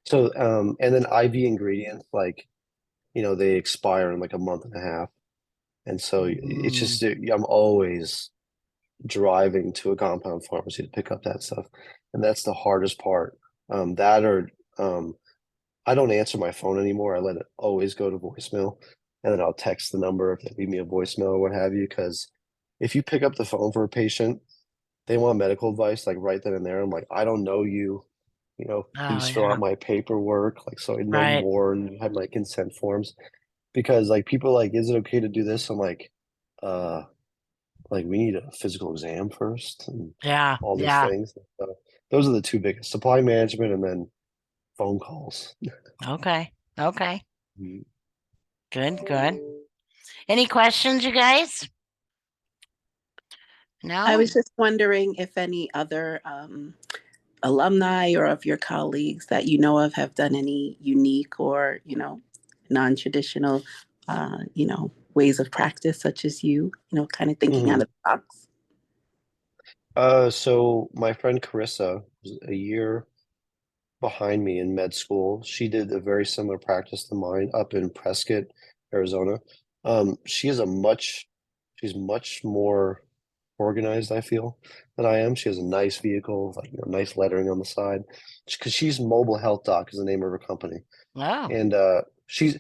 So and then IV ingredients like they expire in like a month and a half. And so it's Mm, just I'm always driving to a compound pharmacy to pick up that stuff. And that's the hardest part. That or I don't answer my phone anymore. I let it always go to voicemail. And then I'll text the number if they leave me a voicemail or what have you. Because if you pick up the phone for a patient, they want medical advice like right then and there. I'm like, I don't know you. oh Please fill yeah, out my paperwork, like so I know right. more and you have my consent forms. Because like people are like, is it okay to do this? I'm uh, like we need a physical exam first and Yeah, all these yeah. things. So those are the two biggest: supply management and then phone calls. Okay. Okay. Mhm. Good, good. Any questions, you guys? I No? was just wondering if any other alumni or of your colleagues that you know of have done any unique or, non-traditional, ways of practice, such as kind of thinking out Mhm. of the box. So my friend Carissa was a year behind me in med school. She did a very similar practice to mine up in Prescott, Arizona. She's much more organized, I feel, than I am. She has a nice vehicle, like nice lettering on the side. Because she's Mobile Health Doc is the name of her company. Oh. And she's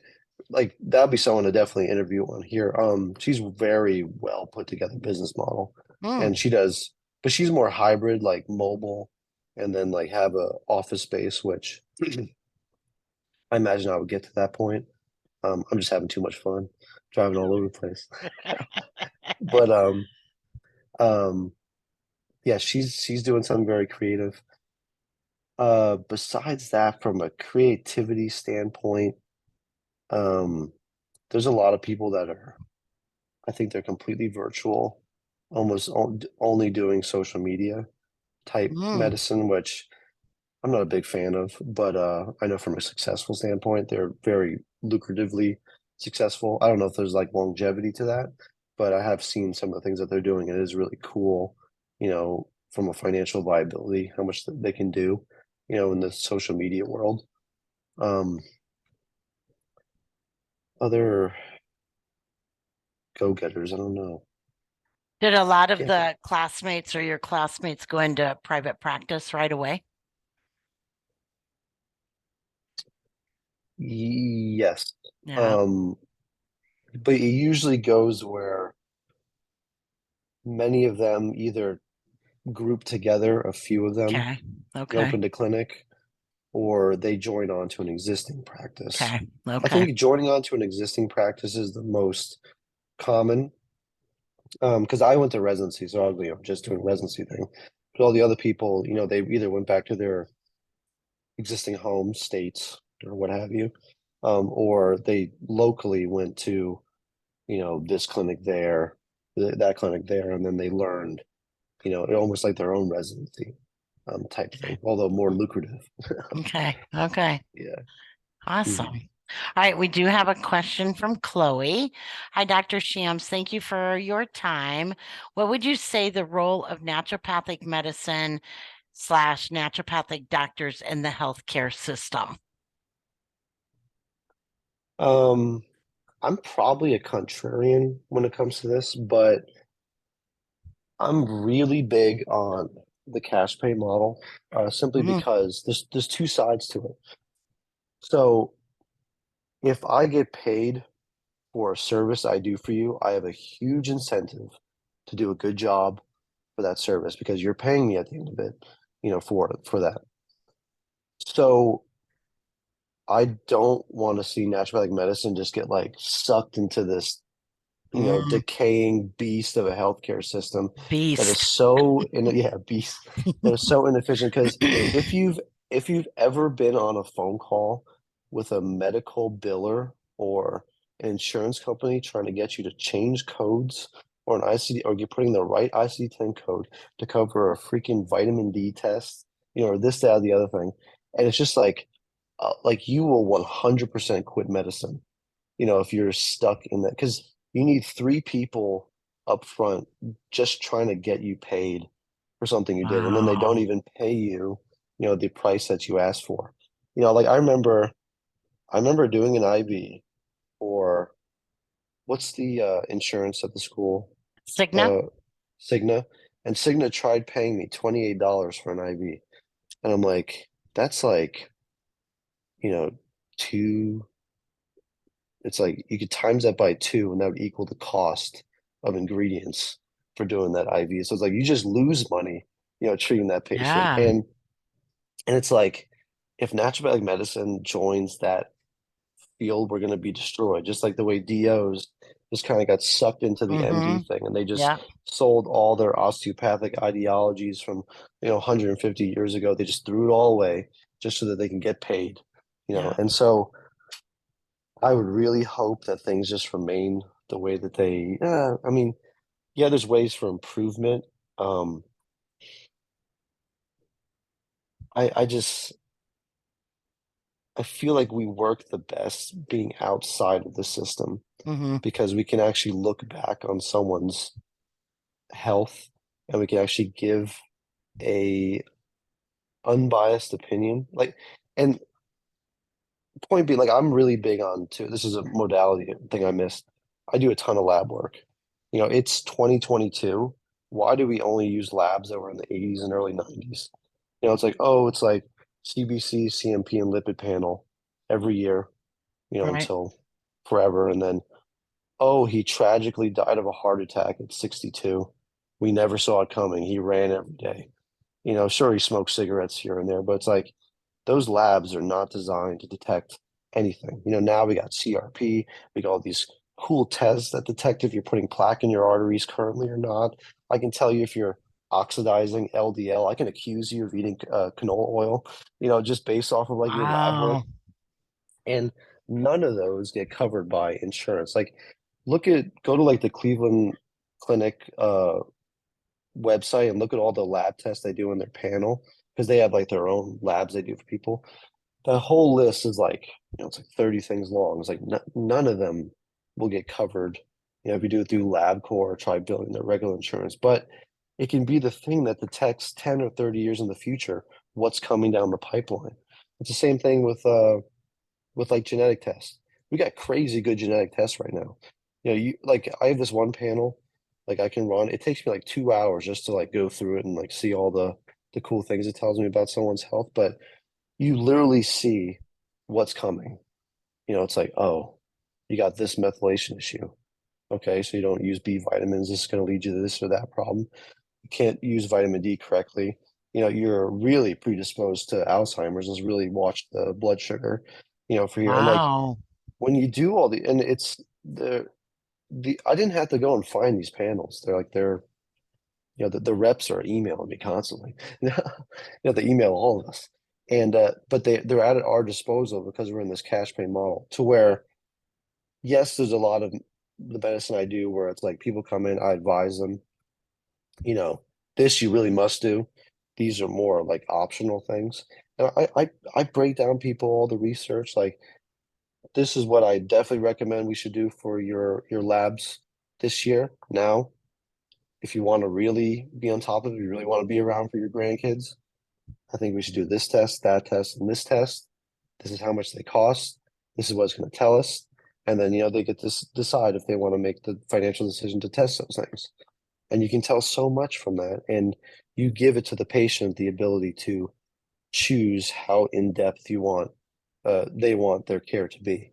like that'd be someone to definitely interview on here. She's very well put together business model, Hmm. and she does, but she's more hybrid, like mobile, and then like have a office space, which I imagine I would get to that point. I'm just having too much fun driving all over the place. But um, yeah, she's doing something very creative. Besides that, from a creativity standpoint, um, there's a lot of people that are I think they're completely virtual, almost only doing social media type Hmm. medicine, which I'm not a big fan of, but I know from a successful standpoint, they're very lucratively successful. I don't know if there's like longevity to that, but I have seen some of the things that they're doing. And it is really cool, from a financial viability, how much they can do, in the social media world. Um, Other go-getters, I don't know. Did a lot of Can't think. the classmates or your classmates go into private practice right away? Yes. Yeah. Um, but it usually goes where many of them either group together, a few of them, Okay. and Okay. opened a clinic, or they join on to an existing practice. Okay. I Okay. think joining on to an existing practice is the most common. Because I went to residency, so I was, just doing residency thing. But all the other people, they either went back to their existing home states or what have you, or they locally went to, this clinic there, that clinic there, and then they learned, almost like their own residency type Okay. thing, although more lucrative. Okay. Okay. Yeah. Awesome. Mhm. All right, we do have a question from Chloe. Hi, Dr. Shams. Thank you for your time. What would you say the role of naturopathic medicine slash naturopathic doctors in the healthcare system? Um, I'm probably a contrarian when it comes to this, but I'm really big on the cash pay model, simply Mm, because there's two sides to it. So if I get paid for a service I do for you, I have a huge incentive to do a good job for that service because you're paying me at the end of it, for that. So I don't want to see naturopathic medicine just get like sucked into this, mm, decaying beast of a healthcare system that is beast. yeah, beast that is so inefficient. Because if you've if you've ever been on a phone call with a medical biller or an insurance company trying to get you to change codes or an ICD, or you're putting the right ICD-10 code to cover a freaking vitamin D test, or this, that, or the other thing. And it's just like you will 100% quit medicine, if you're stuck in that, because you need three people up front just trying to get you paid for something you did, and then they don't Wow. even pay you, the price that you asked for. Like I remember doing an IV for what's the insurance at the school? Cigna? Uh, Cigna, and Cigna tried paying me $28 for an IV, and I'm like, that's like, you know, two. It's like you could times that by two, and that would equal the cost of ingredients for doing that IV. So it's like you just lose money, treating that patient. Yeah. And it's like if naturopathic medicine joins that field, we're going to be destroyed. Just like the way DOs just kind of got sucked into the Mm-hmm. MD thing, and they just Yeah. sold all their osteopathic ideologies from 150 years ago. They just threw it all away just so that they can get paid. Yeah. And so I would really hope that things just remain the way that they. I mean, yeah, there's ways for improvement. Um, I feel like we work the best being outside of the system Mm-hmm. because we can actually look back on someone's health and we can actually give a unbiased opinion. And point being, like, I'm really big on too. This is a modality thing I missed. I do a ton of lab work. It's 2022. Why do we only use labs that were in the 80s and early 90s? It's like, oh, it's like CBC, CMP, and lipid panel every year, Right. until forever. And then, oh, he tragically died of a heart attack at 62. We never saw it coming. He ran every day. Sure, he smoked cigarettes here and there, but it's like those labs are not designed to detect anything. Now we got CRP, we got all these cool tests that detect if you're putting plaque in your arteries currently or not. I can tell you if you're oxidizing LDL. I can accuse you of eating canola oil, just based off of like your lab work. Wow. And none of those get covered by insurance. Like, go to like the Cleveland Clinic website and look at all the lab tests they do in their panel because they have like their own labs they do for people. The whole list is like, it's like 30 things long. It's like none of them will get covered, if you do it through LabCorp or try building their regular insurance. But it can be the thing that detects 10 or 30 years in the future what's coming down the pipeline. It's the same thing with like genetic tests. We got crazy good genetic tests right now. I have this one panel, like I can run. It takes me like 2 hours just to like go through it and like see all the cool things it tells me about someone's health. But you literally see what's coming. It's like, oh, you got this methylation issue. Okay, so you don't use B vitamins. This is going to lead you to this or that problem. You can't use vitamin D correctly. You're really predisposed to Alzheimer's. Let's really watch the blood sugar, for here. And like Wow. when you do and it's the I didn't have to go and find these panels. The reps are emailing me constantly. They email all of us. And but they're at our disposal because we're in this cash pay model to where, yes, there's a lot of the medicine I do where it's like people come in, I advise them, you know, this you really must do. These are more like optional things. And I break down people all the research, like this is what I definitely recommend we should do for your labs this year. Now, if you want to really be on top of it, you really want to be around for your grandkids, I think we should do this test, that test, and this test. This is how much they cost. This is what it's going to tell us. And then, they get to decide if they want to make the financial decision to test those things. And you can tell so much from that. And you give it to the patient the ability to choose how in depth they want their care to be.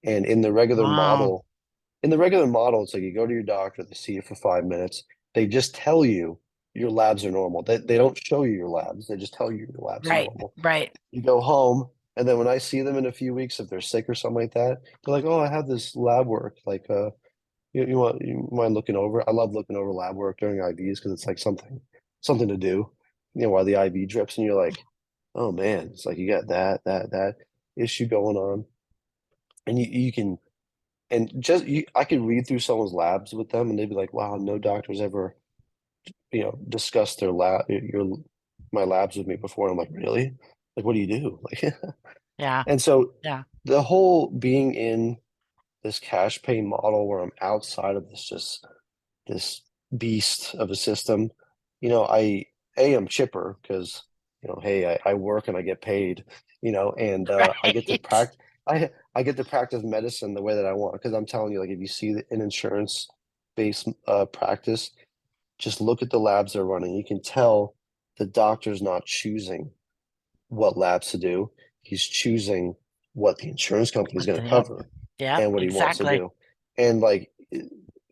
And Wow. in the regular model, it's like you go to your doctor, they see you for 5 minutes, they just tell you your labs are normal. They don't show you your labs, they just tell you your labs are Right. normal. Right. You go home, and then when I see them in a few weeks, if they're sick or something like that, they're like, "Oh, I have this lab work. Like, you mind looking over?" I love looking over lab work during IVs because it's like something to do, while the IV drips, and you're like, "Oh man," it's like you got that, that, that. issue going on, and you can, and just I could read through someone's labs with them, and they'd be like, "Wow, no doctor's ever, discussed their my labs with me before." And I'm like, "Really? Like, what do you do?" Like, Yeah. and so Yeah. the whole being in this cash pay model where I'm outside of this beast of a system, I'm chipper because, hey, I work and I get paid, and I get to Right. practice. I get to practice medicine the way that I want, because I'm telling you, like, if you see an insurance based practice, just look at the labs they're running. You can tell the doctor's not choosing what labs to do. He's choosing what the insurance company is going to Yep. cover Yep. and what he wants to Exactly. do. And like,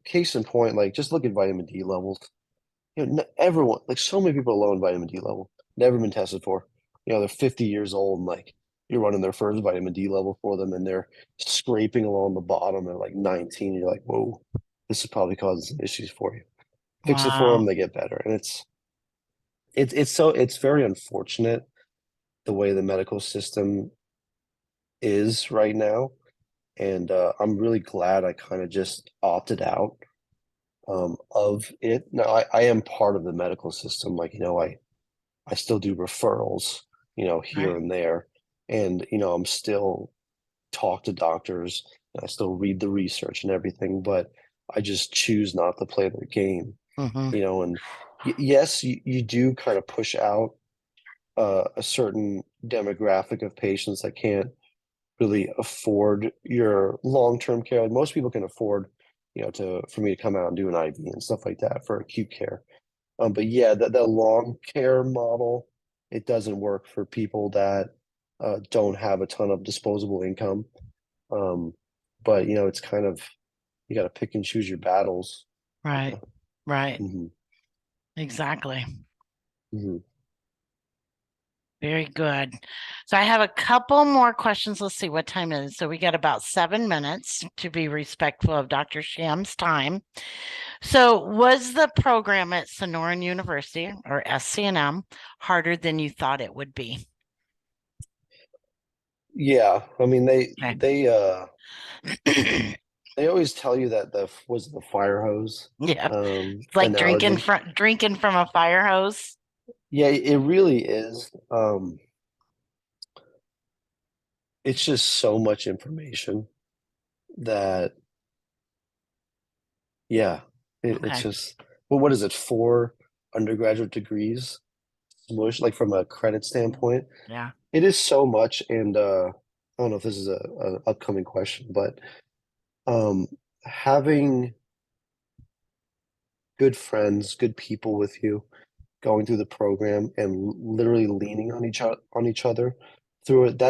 case in point, like, just look at vitamin D levels. Everyone, like, so many people are low in vitamin D level, never been tested for. They're 50 years old, and like, you're running their first vitamin D level for them, and they're scraping along the bottom at like 19. You're like, whoa, this is probably causing some issues for you. Fix it for them, Wow. they get better. And it's very unfortunate the way the medical system is right now. And I'm really glad I kind of just opted out of it. Now I am part of the medical system. Like, I still do referrals, here Right. and there. And, I'm still talk to doctors, and I still read the research and everything, but I just choose not to play their game, Hmm. and yes, you do kind of push out a certain demographic of patients that can't really afford your long-term care. Like, most people can afford, for me to come out and do an IV and stuff like that for acute care. But yeah, the long care model, it doesn't work for people that don't have a ton of disposable income. Um, but it's kind of, you got to pick and choose your battles. Right. Right. Mhm, Exactly. mhm. Very good. So I have a couple more questions. Let's see what time it is. So we got about 7 minutes to be respectful of Dr. Sham's time. So was the program at Sonoran University, or SCNM, harder than you thought it would be? Yeah, I mean, Okay. they always tell you that was the fire hose Yeah. It's like analogy. drinking from a fire hose. Yeah, it really is. It's just so much information that, yeah, it's Okay. just, well, what is it, 4 undergraduate degrees smush, like, from a credit standpoint? Yeah. It is so much. And I don't know if this is a upcoming question, but um having good friends, good people with you going through the program, and literally leaning on each other through it,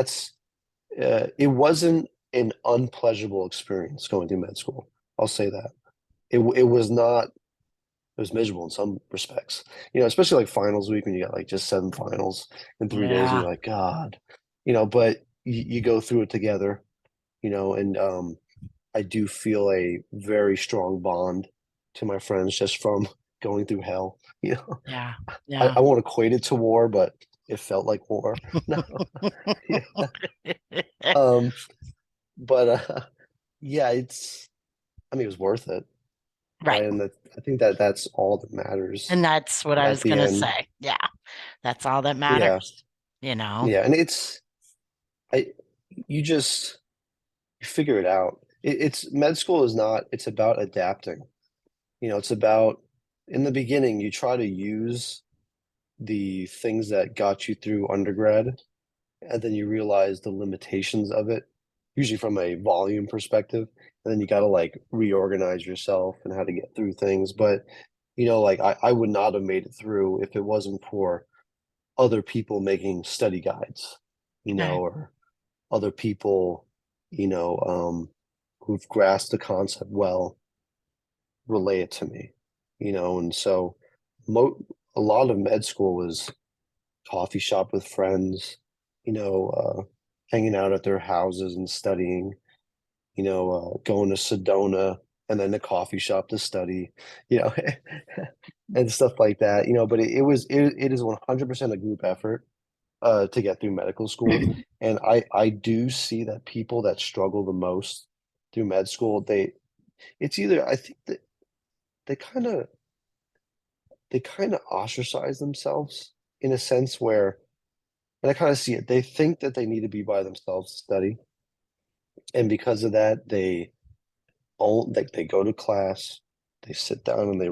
it wasn't an unpleasurable experience going through med school. I'll say that. It was not. It was miserable in some respects, especially like finals week, when you got like just 7 finals in 3 days, and Yeah. you're like, God, but you go through it together, and I do feel a very strong bond to my friends just from going through hell. Yeah. I, Yeah. I won't equate it to war, but it felt like war. No, yeah. Um, but yeah, I mean, it was worth it, Right. right? And I think that that's all that matters And that's what I at was the gonna end. say. Yeah. That's all that Yeah, matters, you know? yeah, and I, you just you figure it out. It's med school is not. It's about adapting. It's about, in the beginning, you try to use the things that got you through undergrad, and then you realize the limitations of it, usually from a volume perspective. And then you got to like reorganize yourself and how to get through things. But, like, I would not have made it through if it wasn't for other people making study guides, Okay. or other people, who've grasped the concept well, relay it to me, and so mo a lot of med school was coffee shop with friends, hanging out at their houses and studying, going to Sedona and then the coffee shop to study, you know, and stuff like that, but it is 100% a group effort. to get through medical school. And I do see that people that struggle the most through med school, it's either, I think that they kind of ostracize themselves in a sense where, and I kind of see it, they think that they need to be by themselves to study. And because of that, they go to class, they sit down and they,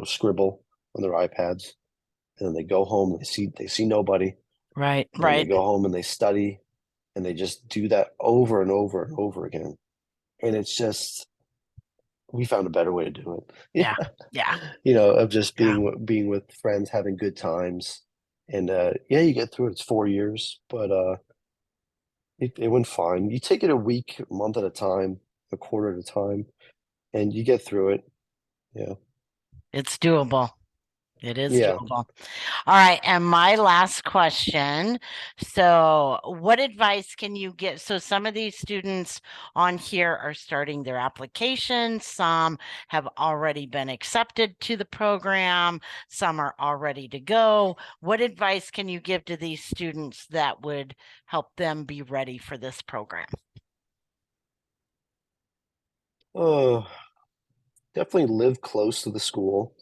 scribble on their iPads, and then they go home, they see nobody, Right, and then they right. go home and they study, and they just do that over and over and over again. And it's just, we found a better way to do it. Yeah, yeah, Of just yeah. being with friends, having good times. And yeah, you get through it. It's 4 years, but it went fine. You take it a week, a month at a time, a quarter at a time, and you get through it. Yeah. It's doable. It is Yeah. doable. All right. And my last question. So, what advice can you give? So, some of these students on here are starting their applications. Some have already been accepted to the program. Some are all ready to go. What advice can you give to these students that would help them be ready for this program? Definitely live close to the school.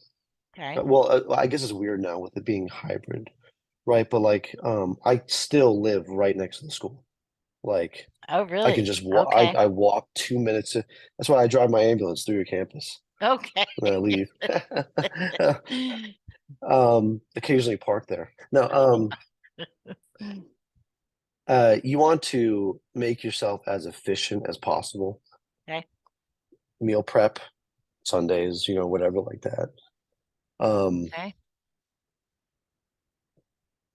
Okay. Well, I guess it's weird now with it being hybrid, right? But like, I still live right next to the school. Like, Oh, I can really? just walk. Okay. I walk 2 minutes. That's why I drive my ambulance through your campus Okay. and then I leave. Occasionally park there. No, you want to make yourself as efficient as possible. Okay. Meal prep, Sundays, whatever like that. Okay.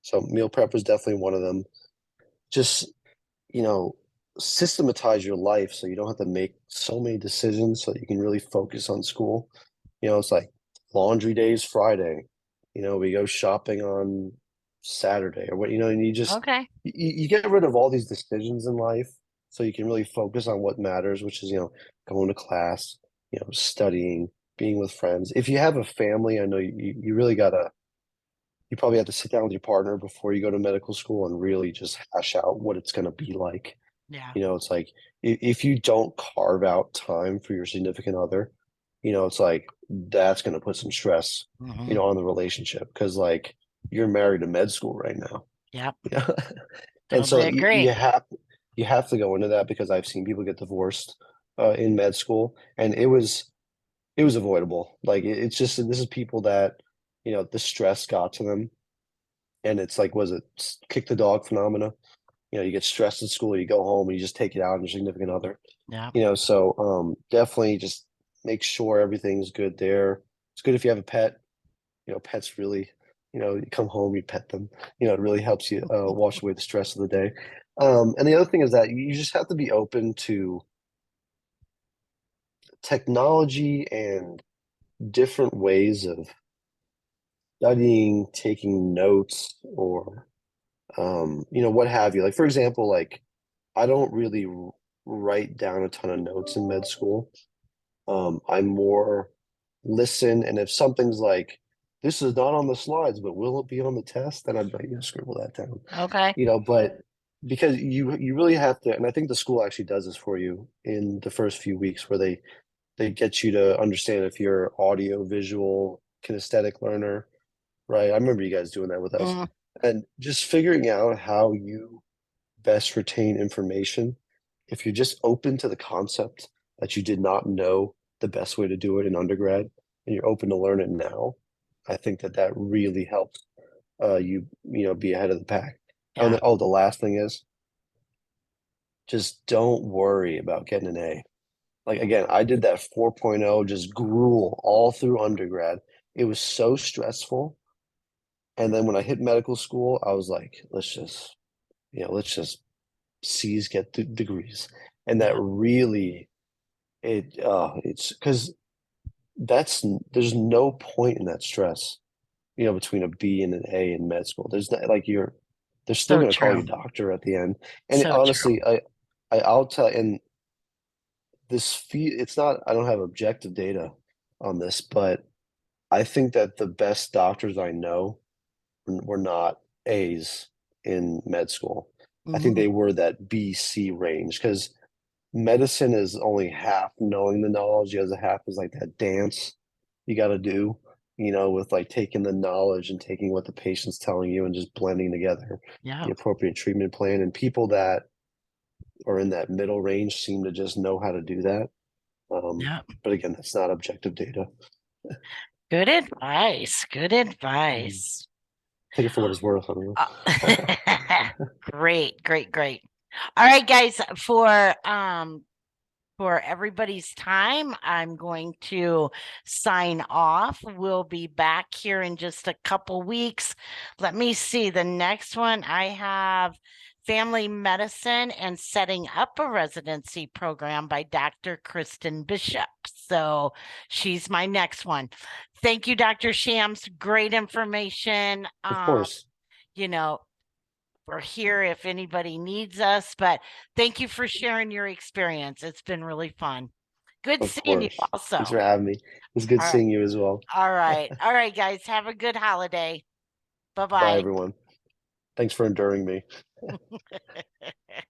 So meal prep is definitely one of them. Just, you know, systematize your life so you don't have to make so many decisions so that you can really focus on school. It's like laundry days Friday. We go shopping on Saturday or what, and Okay. you get rid of all these decisions in life so you can really focus on what matters, which is, going to class, studying, being with friends. If you have a family, I know you really gotta you probably have to sit down with your partner before you go to medical school and really just hash out what it's going to be like. Yeah. It's like if you don't carve out time for your significant other, it's like that's going to put some stress, Mhm. on the relationship because like you're married to med school right now. Yep. Yeah. And so Totally agree. you have to go into that because I've seen people get divorced in med school and it was avoidable. Like it's just this is people that, the stress got to them and it's like, was it kick the dog phenomena? You get stressed at school, you go home and you just take it out on your significant other. Yeah. So definitely just make sure everything's good there. It's good if you have a pet. Pets really, you come home, you pet them. It really helps you wash away the stress of the day. And the other thing is that you just have to be open to technology and different ways of studying, taking notes, or what have you. Like for example, like I don't really write down a ton of notes in med school. I more listen, and if something's like, this is not on the slides, but will it be on the test? Then I'd like, scribble that down. Okay. But because you really have to, and I think the school actually does this for you in the first few weeks where they get you to understand if you're audio, visual, kinesthetic learner, right? I remember you guys doing that with us. Mm, And just figuring out how you best retain information. If you're just open to the concept that you did not know the best way to do it in undergrad and you're open to learn it now, I think that really helps be ahead of the pack. Oh, yeah. the last thing is just don't worry about getting an A. Like again, I did that 4.0 just gruel all through undergrad. It was so stressful. And then when I hit medical school, I was like, let's just C's get degrees. And that Yeah. really it's because there's no point in that stress, between a B and an A in med school. There's not like they're still So gonna call you true. doctor at the end. And So true. honestly, I'll tell and it's not I don't have objective data on this, but I think that the best doctors I know were not A's in med school. I think they were that B.C. range because medicine is only half knowing the knowledge. The other half is like that dance you got to do, with like taking the knowledge and taking what the patient's telling you and just blending together Yeah. the appropriate treatment plan. And people that are in that middle range seem to just know how to do that. Yeah. But again, that's not objective data. Good advice. Good advice. Take it for what it's worth. I don't know. Great, great, great. All right, guys, for everybody's time, I'm going to sign off. We'll be back here in just a couple weeks. Let me see. The next one I have Family Medicine and Setting Up a Residency Program by Dr. Kristen Bishop. So she's my next one. Thank you, Dr. Shams. Great information. Of course. We're here if anybody needs us, but thank you for sharing your experience. It's been really fun. Good Of seeing you course. also. Thanks for having me. It's good All right. seeing you as well. All right. All right, guys. Have a good holiday. Bye, Bye-bye. everyone. Thanks for enduring me.